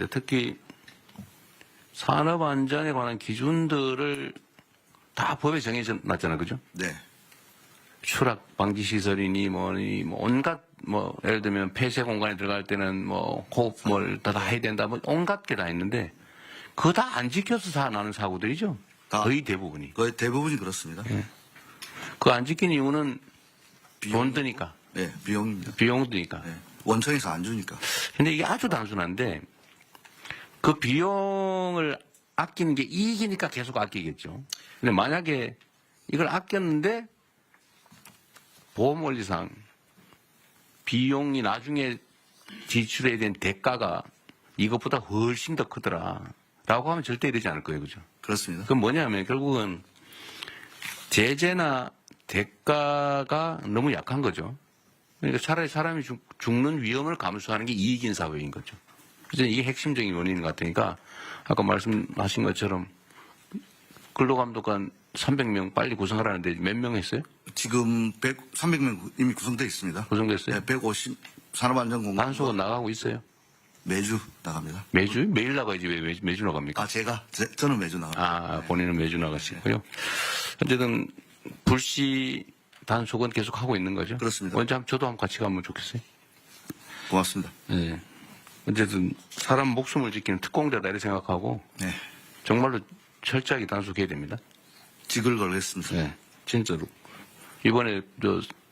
특히 산업안전에 관한 기준들을 다 법에 정해져 놨잖아요. 그죠? 네. 추락 방지 시설이니 뭐니 뭐 온갖 뭐 예를 들면 폐쇄 공간에 들어갈 때는 뭐 호흡을 다 해야 된다 뭐 온갖 게 다 있는데 그거 다 안 지켜서 나는 사고들이죠. 거의 대부분이. 거의 대부분이 그렇습니다. 예. 그 안 지킨 이유는 돈 드니까. 네, 비용입니다. 비용 드니까. 네. 원청에서 안 주니까. 근데 이게 아주 단순한데 그 비용을 아끼는 게 이익이니까 계속 아끼겠죠. 근데 만약에 이걸 아꼈는데 보험 원리상 비용이 나중에 지출해야 된 대가가 이것보다 훨씬 더 크더라. 라고 하면 절대 이러지 않을 거예요. 그죠? 그렇습니다. 그건 뭐냐면 결국은 제재나 대가가 너무 약한 거죠. 그러니까 차라리 사람이 죽는 위험을 감수하는 게 이익인 사회인 거죠. 그래서 이게 핵심적인 원인인 것 같으니까 아까 말씀하신 것처럼 근로감독관 300명 빨리 구성하라는데 몇 명 했어요? 지금 300명 이미 구성되어 있습니다. 구성됐어요? 네, 150 산업안전공단 단속은 나가고 있어요? 매주 나갑니다. 매주? 매일 나가야지 왜 매주 나갑니까? 아, 저는 매주 나갑니다. 아, 본인은 매주 나가시고요. 어쨌든 불시 단속은 계속 하고 있는 거죠? 그렇습니다. 언제 저도 한번 같이 가면 좋겠어요. 고맙습니다. 네. 어쨌든 사람 목숨을 지키는 특공대다 이렇게 생각하고 네. 정말로 철저하게 단속해야 됩니다. 직을 걸겠습니다. 네, 진짜로. 이번에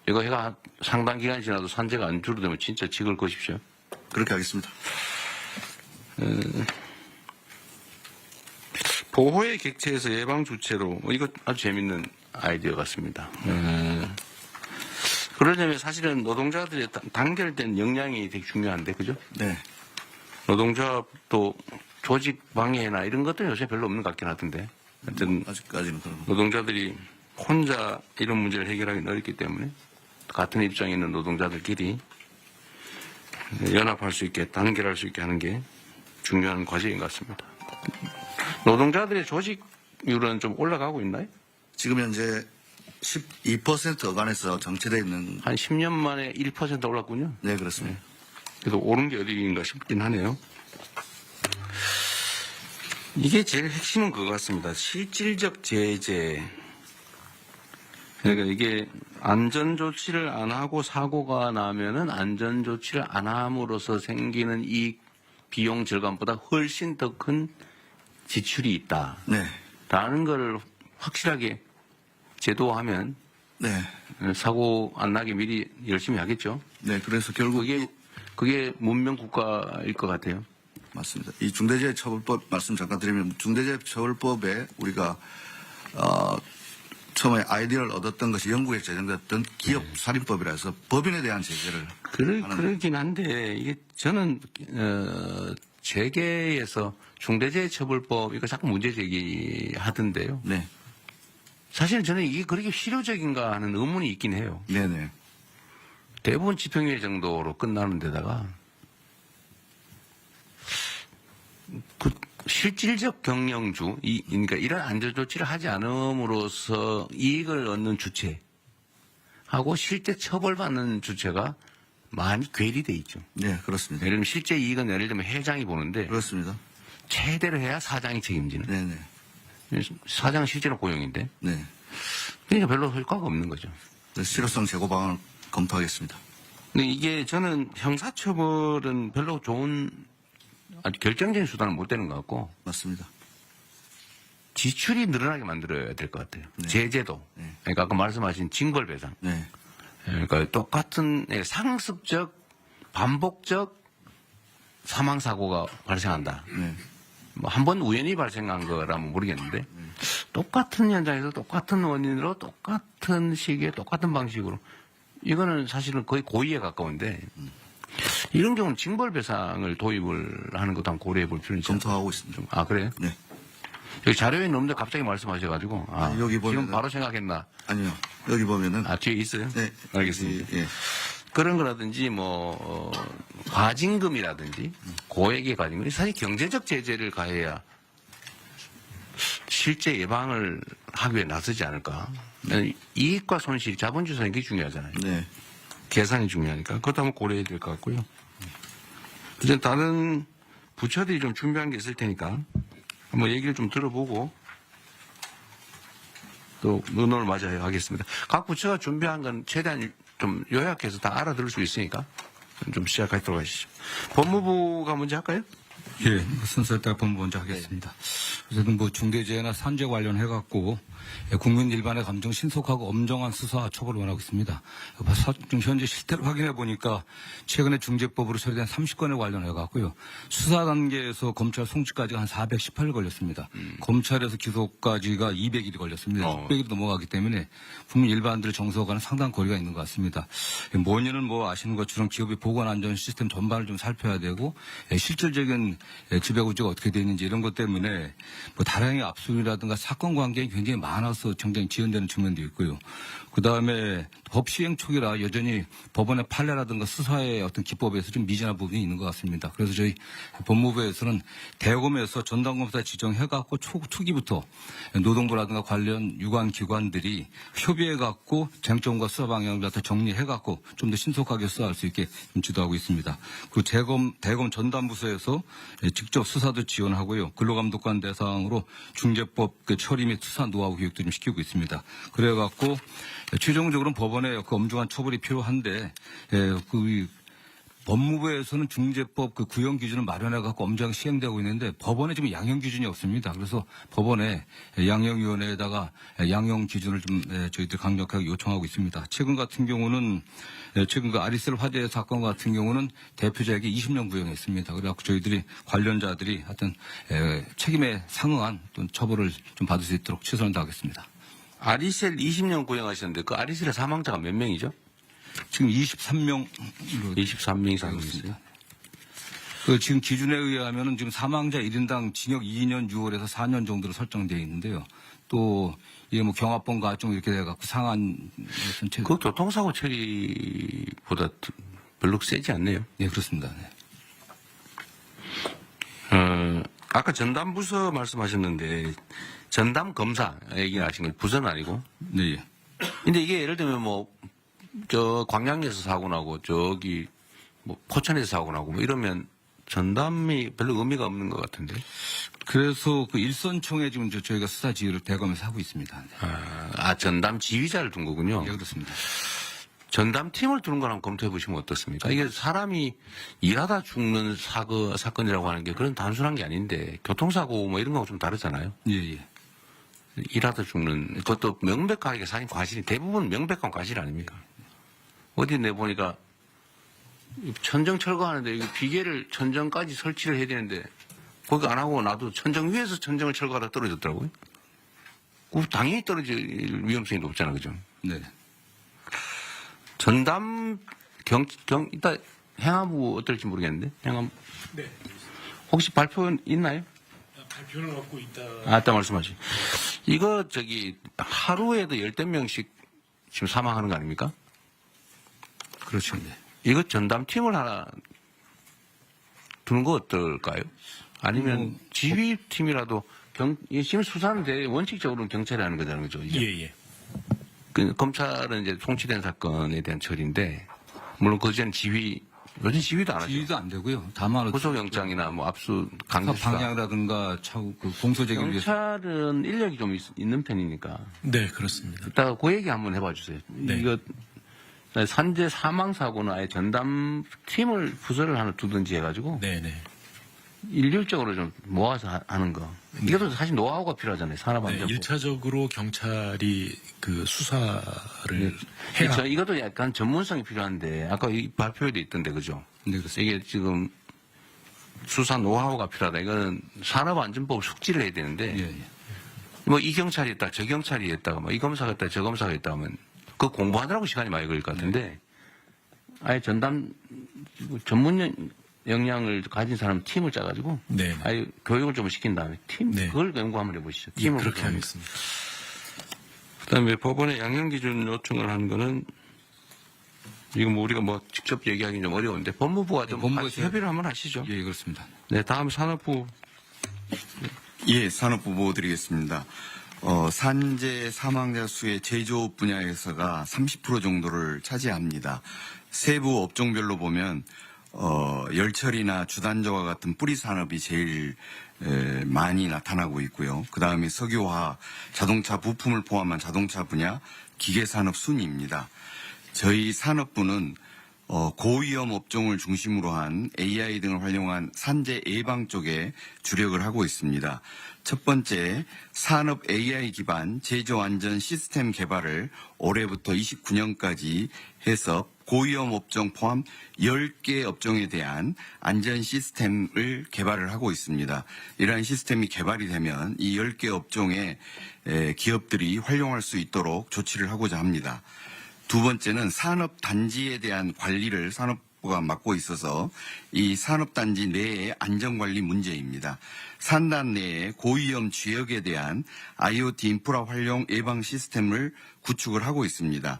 이거 해가 상당 기간 지나도 산재가 안 줄어들면 진짜 직을 거십시오. 그렇게 하겠습니다. 보호의 객체에서 예방 주체로 이거 아주 재밌는 아이디어 같습니다. 그러려면 사실은 노동자들의 단결된 역량이 되게 중요한데 그죠? 네. 노동조합도 조직 방해나 이런 것들은 요새 별로 없는 것 같긴 하던데. 하여튼 아직까지는 그런 노동자들이 혼자 이런 문제를 해결하기 어렵기 때문에 같은 입장에 있는 노동자들끼리 연합할 수 있게 단결할 수 있게 하는 게 중요한 과제인 것 같습니다. 노동자들의 조직률은 좀 올라가고 있나요? 지금 현재 12% 어간에서 정체되어 있는. 한 10년 만에 1% 올랐군요. 네, 그렇습니다. 그래서 오른 게 어디인가 싶긴 하네요. 이게 제일 핵심은 그거 같습니다. 실질적 제재. 그러니까 이게 안전조치를 안 하고 사고가 나면은 안전조치를 안 함으로써 생기는 이익, 비용 절감보다 훨씬 더 큰 지출이 있다. 네. 라는 걸 확실하게 제도화하면 네. 사고 안 나게 미리 열심히 하겠죠. 네, 그래서 결국 그게 문명 국가일 것 같아요. 맞습니다. 이 중대재해처벌법 말씀 잠깐 드리면 중대재해처벌법에 우리가 처음에 아이디어를 얻었던 것이 영국에 제정됐던 기업살인법이라 해서 법인에 대한 제재를 그러긴 한데 이게 저는 재계에서 중대재해처벌법 이거 자꾸 문제 제기하던데요. 네. 사실 저는 이게 그렇게 실효적인가 하는 의문이 있긴 해요. 네네. 대부분 집행유예 정도로 끝나는 데다가 그 실질적 경영주, 그러니까 이런 안전조치를 하지 않음으로써 이익을 얻는 주체하고 실제 처벌받는 주체가 많이 괴리돼 있죠. 네, 그렇습니다. 예를 들면 실제 이익은 예를 들면 회장이 보는데 그렇습니다. 최대로 해야 사장이 책임지는. 네네. 사장은 실제로 고용인데. 네. 그러니까 별로 효과가 없는 거죠. 실효성 제고 방안을 검토하겠습니다. 근데 이게 저는 형사처벌은 별로 좋은 아주 결정적인 수단은 못 되는 것 같고 맞습니다. 지출이 늘어나게 만들어야 될 것 같아요. 네. 제재도. 네. 그러니까 아까 말씀하신 징벌배상. 네. 그러니까 똑같은 상습적 반복적 사망사고가 발생한다. 네. 뭐 한 번 우연히 발생한 거라면 모르겠는데 똑같은 현장에서 똑같은 원인으로 똑같은 시기에 똑같은 방식으로 이거는 사실은 거의 고의에 가까운데 이런 경우는 징벌배상을 도입을 하는 것도 한번 고려해 볼 필요는 있죠. 검토하고 있습니다. 아 그래요? 네. 여기 자료에 없는데 갑자기 말씀하셔가지고 여기 보면은- 지금 바로 생각했나? 아니요. 여기 보면은. 뒤에 있어요? 네. 알겠습니다. 예. 그런 거라든지 과징금이라든지 고액의 과징금 사실 경제적 제재를 가해야 실제 예방을 하기 위해 나서지 않을까. 이익과 손실, 자본주의 이게 중요하잖아요. 네. 계산이 중요하니까 그것도 한번 고려해야 될 것 같고요. 이제 다른 부처들이 좀 준비한 게 있을 테니까 한번 얘기를 좀 들어보고 또 의논을 마저 하겠습니다. 각 부처가 준비한 건 최대한 좀 요약해서 다 알아들을 수 있으니까 좀 시작하도록 하시죠. 법무부가 먼저 할까요? 예, 순서에 따라 본부 먼저 하겠습니다. 어쨌든 뭐 중대재해나 산재 관련해갖고 국민 일반의 감정 신속하고 엄정한 수사 처벌을 원하고 있습니다. 좀 현재 실태를 확인해 보니까 최근에 중재법으로 처리된 30건에 관련해갖고요. 수사 단계에서 검찰 송치까지가 한 418일 걸렸습니다. 검찰에서 기소까지가 200일이 걸렸습니다. 600일이 넘어가기 때문에 국민 일반들 정서와는 상당한 거리가 있는 것 같습니다. 뭐니는 뭐 아시는 것처럼 기업의 보건안전 시스템 전반을 좀 살펴야 되고 실질적인 지배구조가 어떻게 되어 있는지 이런 것 때문에 뭐 다량의 압수이라든가 사건 관계가 굉장히 많아서 굉장히 지연되는 측면도 있고요. 그 다음에 법 시행 초기라 여전히 법원의 판례라든가 수사의 어떤 기법에서 좀 미진한 부분이 있는 것 같습니다. 그래서 저희 법무부에서는 대검에서 전담검사 지정해갖고 초기부터 노동부라든가 관련 유관 기관들이 협의해갖고 쟁점과 수사 방향을 다 정리해갖고 좀 더 신속하게 수사할 수 있게 좀 지도하고 있습니다. 그리고 대검 전담부서에서 직접 수사도 지원하고요. 근로감독관 대상으로 중재법 처리 및 수사 노하우 교육도 좀 시키고 있습니다. 그래갖고 최종적으로는 법원의 그 엄중한 처벌이 필요한데 그 법무부에서는 중재법 그 구형 기준을 마련해갖고 엄정하게 시행되고 있는데 법원에 지금 양형 기준이 없습니다. 그래서 법원에 양형위원회에다가 양형 기준을 좀 저희들 강력하게 요청하고 있습니다. 최근 같은 경우는 최근 그 아리셀 화재 사건 같은 경우는 대표자에게 20년 구형했습니다. 그래갖고 저희들이 관련자들이 하여튼 책임에 상응한 또 처벌을 좀 받을 수 있도록 최선을 다하겠습니다. 아리셀 20년 구형하셨는데 그 아리셀의 사망자가 몇 명이죠? 지금 23명으로 23명이 사망 있어요. 그 지금 기준에 의하면은 지금 사망자 1인당 징역 2년 6월에서 4년 정도로 설정되어 있는데요. 또 이게 뭐 경합범 가중 이렇게 돼갖고 상한 전체 그 교통사고 처리보다 별로 세지 않네요. 네 그렇습니다. 네. 아까 전담부서 말씀하셨는데 전담 검사 얘기하신 건 부서는 아니고. 네. 근데 이게 예를 들면 뭐 저 광양에서 사고 나고 저기 뭐 포천에서 사고 나고 뭐 이러면 전담이 별로 의미가 없는 것 같은데. 그래서 그 일선총에 지금 저희가 수사 지휘를 대검에서 하고 있습니다. 네. 전담 지휘자를 둔 거군요. 네, 그렇습니다. 전담 팀을 두는 걸 한번 검토해 보시면 어떻습니까? 이게 사람이 일하다 죽는 사건이라고 하는 게 그런 단순한 게 아닌데 교통사고 뭐 이런 거하고 좀 다르잖아요. 예, 예. 일하다 죽는 그것도 명백하게 사인 과실이 대부분 명백한 과실 아닙니까? 어디 내보니까 천정 철거하는데 이거 비계를 천정까지 설치를 해야 되는데 거기 안 하고 놔도 천정 위에서 천정을 철거하다 떨어졌더라고요. 그 당연히 떨어질 위험성이 높잖아, 그죠? 네. 전담 이따 행안부 어떨지 모르겠는데 행안부 네. 혹시 발표 있나요? 발표는 갖고 있다. 아따 말씀하시. 이거 저기 하루에도 10명씩 지금 사망하는 거 아닙니까? 그렇죠. 네. 이거 전담팀을 하나 두는 거 어떨까요? 아니면 지휘팀이라도 지금 수사는 원칙적으로는 경찰이 하는 거잖아요, 그죠? 이제. 예. 그 검찰은 이제 송치된 사건에 대한 처리인데 물론 그전에 요즘 지휘도 안 하죠. 지휘도 안 되고요. 다만 구속영장이나 뭐 압수 강제 수사. 방향이라든가 차후 그 공소제기를 위해서 경찰은 인력이 좀 있는 편이니까. 네, 그렇습니다. 이따가 그 얘기 한번 해봐 주세요. 네. 이거 산재 사망 사고는 아예 전담 팀을 부서를 하나 두든지 해가지고 네네. 일률적으로 좀 모아서 하는 거. 이것도 사실 노하우가 필요하잖아요. 네, 산업안전법. 1차적으로 경찰이 그 수사를 해야. 그렇죠. 이것도 약간 전문성이 필요한데 아까 이 발표에도 있던데 그죠? 네, 그렇습니다. 이게 지금 수사 노하우가 필요하다. 이거는 산업안전법 숙지를 해야 되는데 예, 예. 뭐 이 경찰이 했다, 저 경찰이 했다가 뭐 이 검사가 했다, 저 검사가 했다 하면 그 공부하느라고 시간이 많이 걸릴 것 같은데 아예 전담 전문 역량을 가진 사람 팀을 짜가지고 네. 아예 교육을 좀 시킨 다음에 팀 네. 그걸 연구 한번 해보시죠. 예, 팀을 그렇게 구성하는 하겠습니다. 그다음에 법원의 양형 기준 요청을 하는 거는 이거 뭐 우리가 뭐 직접 얘기하기는 좀 어려운데 법무부가 좀 법무부에서 협의를 한번 하시죠. 예, 그렇습니다. 네, 다음 산업부. 예, 산업보고 드리겠습니다. 산재 사망자 수의 제조업 분야에서가 30% 정도를 차지합니다. 세부 업종별로 보면 열처리나 주단조와 같은 뿌리 산업이 제일 많이 나타나고 있고요. 그 다음에 석유화, 자동차 부품을 포함한 자동차 분야, 기계산업 순위입니다. 저희 산업부는 고위험 업종을 중심으로 한 AI 등을 활용한 산재 예방 쪽에 주력을 하고 있습니다. 첫 번째, 산업 AI 기반 제조 안전 시스템 개발을 올해부터 29년까지 해서 고위험 업종 포함 10개 업종에 대한 안전 시스템을 개발을 하고 있습니다. 이러한 시스템이 개발이 되면 이 10개 업종의 기업들이 활용할 수 있도록 조치를 하고자 합니다. 두 번째는 산업단지에 대한 관리를 산업부가 맡고 있어서 이 산업단지 내의 안전관리 문제입니다. 산단 내에 고위험 지역에 대한 IoT 인프라 활용 예방 시스템을 구축을 하고 있습니다.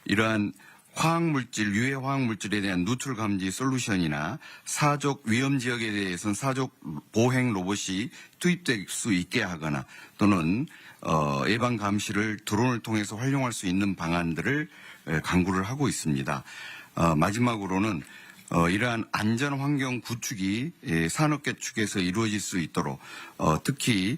이러한 화학물질, 유해 화학물질에 대한 누출 감지 솔루션이나 사족 위험 지역에 대해서는 사족 보행 로봇이 투입될 수 있게 하거나 또는 예방 감시를 드론을 통해서 활용할 수 있는 방안들을 강구를 하고 있습니다. 마지막으로는 이러한 안전 환경 구축이 산업계 측에서 이루어질 수 있도록 특히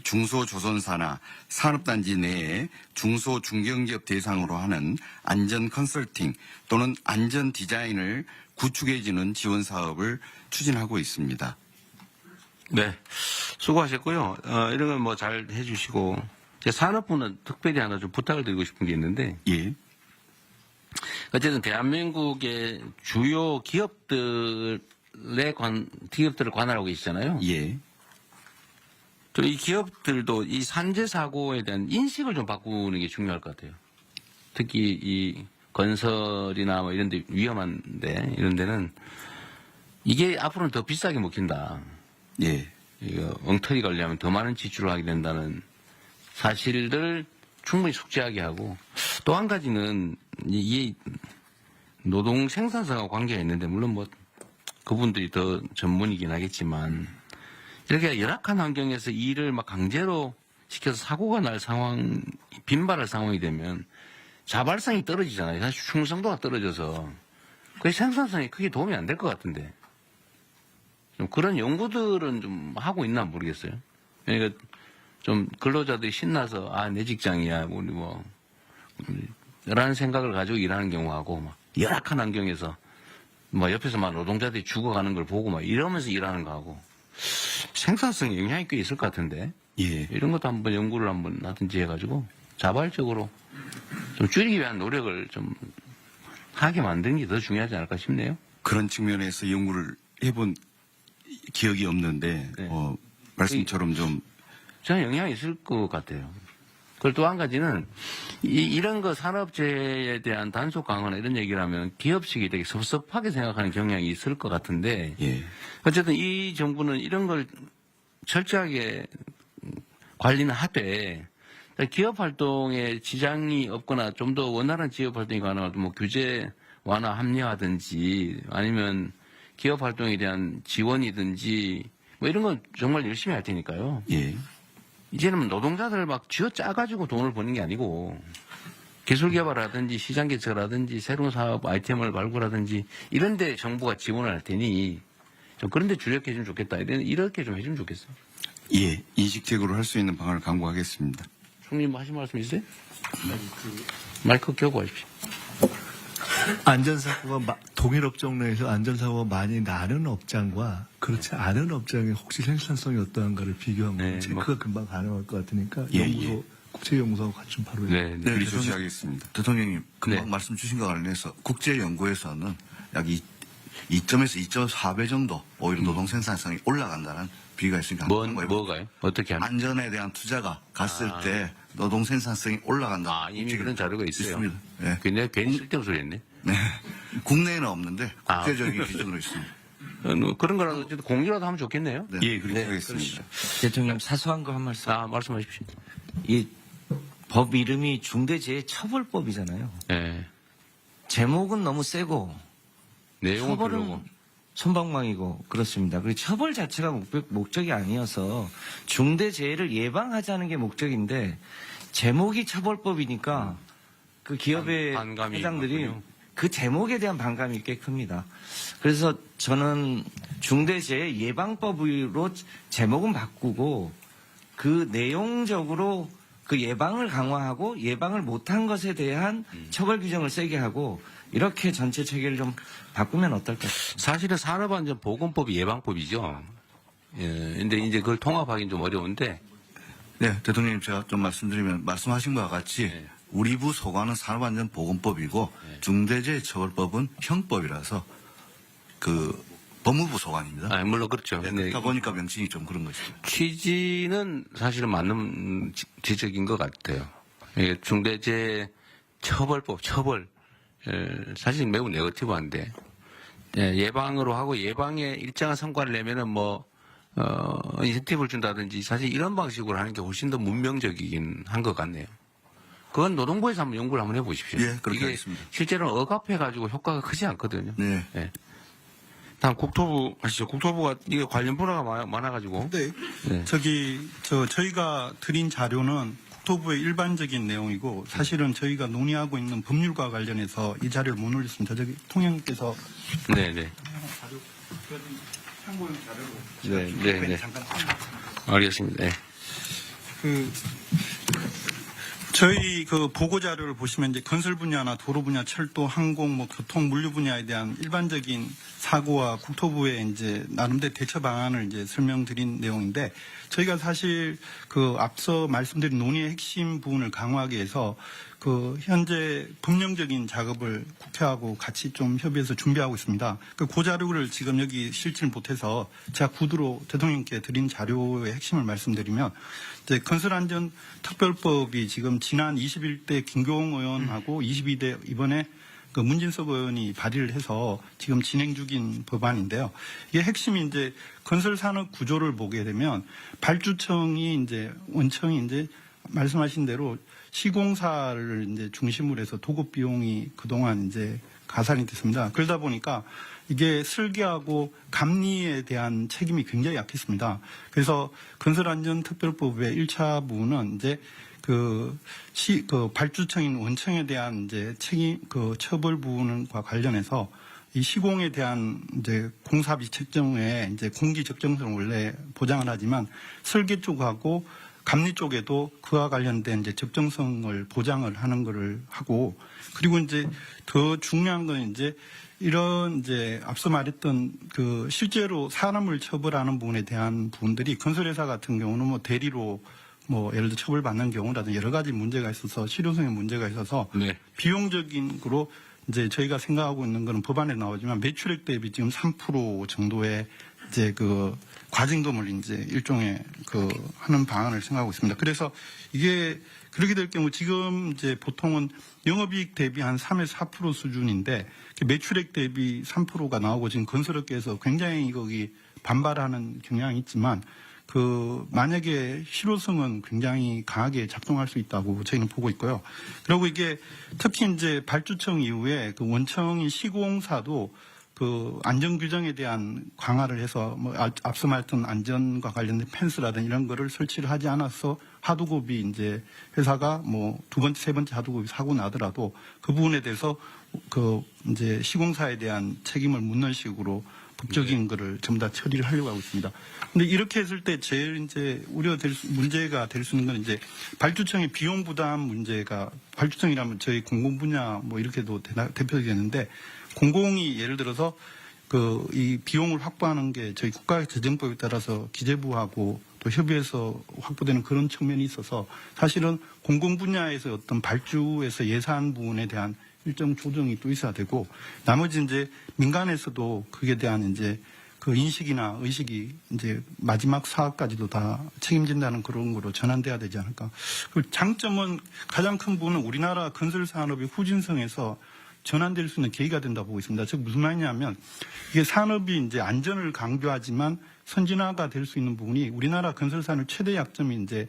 중소조선사나 산업단지 내에 중소중견기업 대상으로 하는 안전 컨설팅 또는 안전 디자인을 구축해주는 지원 사업을 추진하고 있습니다. 네, 수고하셨고요. 이런 건 뭐 잘 해주시고 제 산업부는 특별히 하나 좀 부탁을 드리고 싶은 게 있는데 예. 어쨌든 대한민국의 주요 기업들을 관할하고 계시잖아요. 예. 이 기업들도 이 산재 사고에 대한 인식을 좀 바꾸는 게 중요할 것 같아요. 특히 이 건설이나 뭐 이런 데 위험한데 이런 데는 이게 앞으로는 더 비싸게 먹힌다. 예. 이거 엉터리 관리하면 더 많은 지출을 하게 된다는 사실을 충분히 숙지하게 하고 또 한 가지는 이 노동 생산성과 관계가 있는데 물론 뭐 그분들이 더 전문이긴 하겠지만 이렇게 열악한 환경에서 일을 막 강제로 시켜서 사고가 날 상황, 빈발할 상황이 되면 자발성이 떨어지잖아요. 사실 충성도가 떨어져서 그 생산성에 크게 도움이 안 될 것 같은데 좀 그런 연구들은 좀 하고 있나 모르겠어요. 그러니까 좀 근로자들이 신나서 내 직장이야 우리 뭐 라는 생각을 가지고 일하는 경우하고 막 열악한 환경에서 뭐 옆에서 막 노동자들이 죽어가는 걸 보고 막 이러면서 일하는 거하고 생산성에 영향이 꽤 있을 것 같은데 예. 이런 것도 한번 연구를 한번 하든지 해가지고 자발적으로 좀 줄이기 위한 노력을 좀 하게 만드는 게 더 중요하지 않을까 싶네요. 그런 측면에서 연구를 해본 기억이 없는데 네. 말씀처럼 좀 저는 영향이 있을 것 같아요. 그리고 또 한 가지는 이런 거 산업재해에 대한 단속 강화나 이런 얘기를 하면 기업식이 되게 섭섭하게 생각하는 경향이 있을 것 같은데 예. 어쨌든 이 정부는 이런 걸 철저하게 관리는 하되 기업 활동에 지장이 없거나 좀 더 원활한 지역 활동이 가능하면 뭐 규제 완화 합리화든지 아니면 기업 활동에 대한 지원이든지 뭐 이런 건 정말 열심히 할 테니까요. 예. 이제는 노동자들 막 쥐어 짜가지고 돈을 버는 게 아니고 기술 개발하든지 시장 개척하든지 새로운 사업 아이템을 발굴하든지 이런 데 정부가 지원을 할 테니 좀 그런 데 주력해 주면 좋겠다. 이렇게 좀 해주면 좋겠어. 예. 인식적으로 할 수 있는 방안을 강구하겠습니다. 총리님 하신 말씀 있어요? 마이크 켜고 하십시오. 안전사고가 동일 업종 내에서 안전사고가 많이 나는 업장과 그렇지 않은 업장의 혹시 생산성이 어떠한가를 비교하면 네, 체크가 금방 가능할 것 같으니까 예, 연구소, 예. 국제연구소하고 같이 좀 바로 네, 네. 그리 조치하겠습니다. 대통령님 금방 네. 말씀 주신 것과 관련해서 국제연구에서는 약 2점에서 2.4배 정도 오히려 노동 생산성이 올라간다는 비교가 있으니까 뭐가요? 어떻게 하면? 안전에 대한 투자가 갔을 때 노동 생산성이 올라간다. 이미 그런 자료가 있어요. 있습니다. 예. 근데 괜히 쓸데없는 소리 했네. 네. 국내에는 없는데 아. 국제적인 기준으로 있습니다. 그런 거라도 어쨌든 공유라도 하면 좋겠네요. 네. 예, 그렇게 하겠습니다. 대통령 사소한 거 한 말씀. 말씀하십시오. 이 법 이름이 중대재해처벌법이잖아요. 네. 제목은 너무 세고 내용은 처벌은 별로고. 손방망이고 그렇습니다. 그리고 처벌 자체가 목적이 아니어서 중대재해를 예방하자는 게 목적인데 제목이 처벌법이니까 그 기업의 반감이 회장들이 많군요. 그 제목에 대한 반감이 꽤 큽니다. 그래서 저는 중대재해 예방법으로 제목은 바꾸고 그 내용적으로 그 예방을 강화하고 예방을 못한 것에 대한 처벌 규정을 세게 하고 이렇게 전체 체계를 좀 바꾸면 어떨까? 사실은 산업안전보건법이 예방법이죠. 예, 근데 이제 그걸 통합하기는 좀 어려운데, 네, 대통령님 제가 좀 말씀드리면 말씀하신 바와 같이 네. 우리 부 소관은 산업안전보건법이고 중대재해처벌법은 형법이라서 그 법무부 소관입니다. 아, 물론 그렇죠. 네, 근데 그러다 보니까 명칭이 좀 그런 것입니다. 취지는 사실은 맞는 지적인 것 같아요. 이게 중대재해처벌법, 처벌, 사실 매우 네거티브한데, 예방으로 하고 예방에 일정한 성과를 내면은 인센티브를 준다든지 사실 이런 방식으로 하는 게 훨씬 더 문명적이긴 한 것 같네요. 그건 노동부에서 한번 연구를 한번 해보십시오. 예, 그렇게 이게 하겠습니다. 실제로는 억압해가지고 효과가 크지 않거든요. 네. 예. 다음 국토부 하시죠. 국토부가 이게 관련 분야가 많아가지고. 네. 네. 저희가 드린 자료는 국토부의 일반적인 내용이고 사실은 저희가 논의하고 있는 법률과 관련해서 이 자료를 못 올렸습니다. 저기 통영께서 네네. 참고용 자료로 네. 잠깐 알겠습니다. 네. 저희 그 보고 자료를 보시면 이제 건설 분야나 도로 분야, 철도, 항공, 교통, 물류 분야에 대한 일반적인 사고와 국토부의 이제 나름대로 대처 방안을 이제 설명드린 내용인데 저희가 사실 그 앞서 말씀드린 논의의 핵심 부분을 강화하기 위해서 그 현재 법령적인 작업을 국회하고 같이 좀 협의해서 준비하고 있습니다. 그 자료를 지금 여기 실지를 못해서 제가 구두로 대통령께 드린 자료의 핵심을 말씀드리면 이제 건설안전특별법이 지금 지난 21대 김교웅 의원하고 22대 이번에 그 문진석 의원이 발의를 해서 지금 진행 중인 법안인데요. 이게 핵심이 이제 건설산업 구조를 보게 되면 발주청이 이제 원청이 이제 말씀하신 대로 시공사를 이제 중심으로 해서 도급 비용이 그동안 이제 가산이 됐습니다. 그러다 보니까 이게 설계하고 감리에 대한 책임이 굉장히 약했습니다. 그래서 건설안전특별법의 1차 부분은 이제 그 발주청인 원청에 대한 이제 책임, 처벌 부분과 관련해서 이 시공에 대한 이제 공사비 책정에 이제 공기 적정성을 원래 보장을 하지만 설계 쪽하고 감리 쪽에도 그와 관련된 이제 적정성을 보장을 하는 것을 하고 그리고 이제 더 중요한 건 이제 이런 이제 앞서 말했던 그 실제로 사람을 처벌하는 부분에 대한 부분들이 건설회사 같은 경우는 대리로 예를 들어 처벌받는 경우라든지 여러 가지 문제가 있어서 실효성의 문제가 있어서 네. 비용적인 거로 이제 저희가 생각하고 있는 거는 법안에 나오지만 매출액 대비 지금 3% 정도의 이제 그 과징금을 이제 일종의 하는 방안을 생각하고 있습니다. 그래서 이게 그렇게 될 경우 지금 이제 보통은 영업이익 대비 한 3에서 4% 수준인데 매출액 대비 3%가 나오고 지금 건설업계에서 굉장히 거기 반발하는 경향이 있지만 만약에 실효성은 굉장히 강하게 작동할 수 있다고 저희는 보고 있고요. 그리고 이게 특히 이제 발주청 이후에 원청인 시공사도 안전 규정에 대한 강화를 해서 앞서 말했던 안전과 관련된 펜스라든지 이런 거를 설치를 하지 않아서 하도급이 이제 회사가 두 번째, 세 번째 하도급이 사고 나더라도 그 부분에 대해서 이제 시공사에 대한 책임을 묻는 식으로 법적인 거를 전부 다 처리를 하려고 하고 있습니다. 근데 이렇게 했을 때 제일 이제 문제가 될 수 있는 건 이제 발주청의 비용 부담 문제가 발주청이라면 저희 공공 분야 이렇게도 대표되겠는데 공공이 예를 들어서 이 비용을 확보하는 게 저희 국가재정법에 따라서 기재부하고 또 협의해서 확보되는 그런 측면이 있어서 사실은 공공 분야에서 어떤 발주에서 예산 부분에 대한 일정 조정이 또 있어야 되고 나머지 이제 민간에서도 그에 대한 이제 인식이나 의식이 이제 마지막 사업까지도 다 책임진다는 그런 거로 전환돼야 되지 않을까. 그 장점은 가장 큰 부분은 우리나라 건설 산업의 후진성에서 전환될 수 있는 계기가 된다고 보고 있습니다. 즉 무슨 말이냐면 이게 산업이 이제 안전을 강조하지만 선진화가 될 수 있는 부분이 우리나라 건설 산업 최대 약점이 이제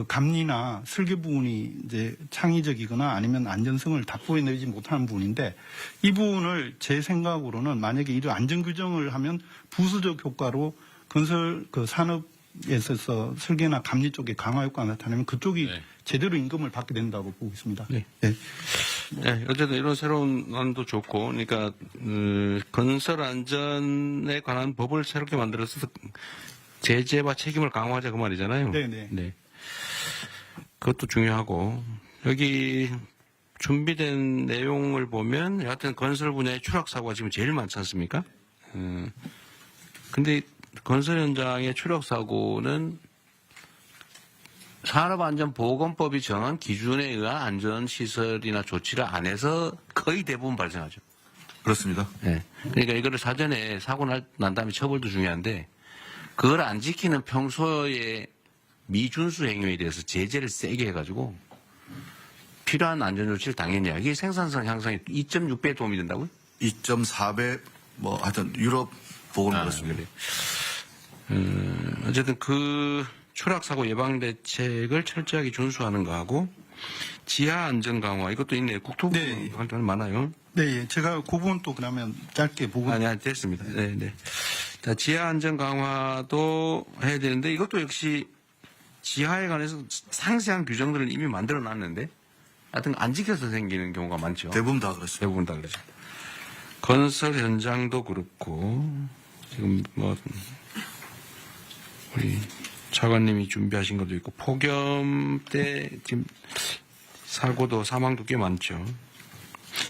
감리나 설계 부분이 이제 창의적이거나 아니면 안전성을 답보해내지 못하는 부분인데 이 부분을 제 생각으로는 만약에 이런 안전 규정을 하면 부수적 효과로 건설 산업에 있어서 설계나 감리 쪽에 강화 효과가 나타나면 그쪽이 네. 제대로 임금을 받게 된다고 보고 있습니다. 네. 네. 네, 어쨌든 이런 새로운 안도 좋고, 그러니까 건설 안전에 관한 법을 새롭게 만들어서 제재와 책임을 강화하자 그 말이잖아요. 네네. 네. 그것도 중요하고 여기 준비된 내용을 보면 여하튼 건설 분야의 추락 사고가 지금 제일 많지 않습니까? 근데 건설 현장의 추락 사고는 산업안전보건법이 정한 기준에 의한 안전시설이나 조치를 안 해서 거의 대부분 발생하죠. 그렇습니다. 네. 그러니까 이거를 사전에 사고 난 다음에 처벌도 중요한데 그걸 안 지키는 평소의 미준수 행위에 대해서 제재를 세게 해가지고 필요한 안전조치를 당연히 해야 이게 생산성 향상에 2.6배 도움이 된다고요? 2.4배 뭐 하여튼 유럽 보고는 그렇습니다. 어쨌든 그 추락사고 예방 대책을 철저하게 준수하는 거하고 지하 안전 강화 이것도 있네요. 국토부 네. 활동이 많아요. 네, 예. 제가 그 부분 또 그러면 짧게 보고. 아니 됐습니다. 네, 네. 자, 지하 안전 강화도 해야 되는데 이것도 역시 지하에 관해서 상세한 규정들을 이미 만들어 놨는데 하여튼 안 지켜서 생기는 경우가 많죠. 대부분 다 그렇습니다. 대부분 다 그렇죠. 건설 현장도 그렇고 지금 뭐 우리 차관님이 준비하신 것도 있고 폭염 때 지금 사고도 사망도 꽤 많죠.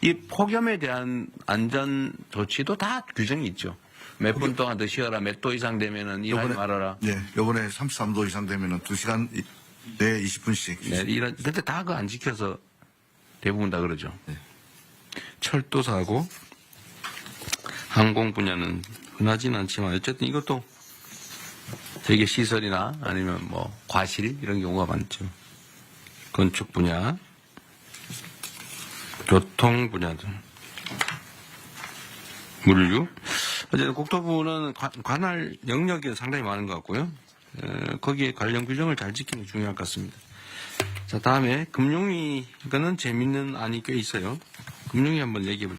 이 폭염에 대한 안전 조치도 다 규정이 있죠. 몇 분 동안 더 쉬어라, 몇 도 이상 되면은 일하지 말아라. 네, 요번에 33도 이상 되면은 2시간 내에 20분씩. 네, 근데 다 그거 안 지켜서 대부분 다 그러죠. 네. 철도 사고, 항공 분야는 흔하지는 않지만 어쨌든 이것도 되게 시설이나 아니면 뭐 과실 이런 경우가 많죠. 건축 분야, 교통 분야들, 물류. 어쨌든 국토부는 관할 영역이 상당히 많은 것 같고요. 거기에 관련 규정을 잘 지키는 게 중요할 것 같습니다. 자, 다음에 금융위, 이거는 재밌는 안이 꽤 있어요. 금융위 한번 얘기해 볼게요.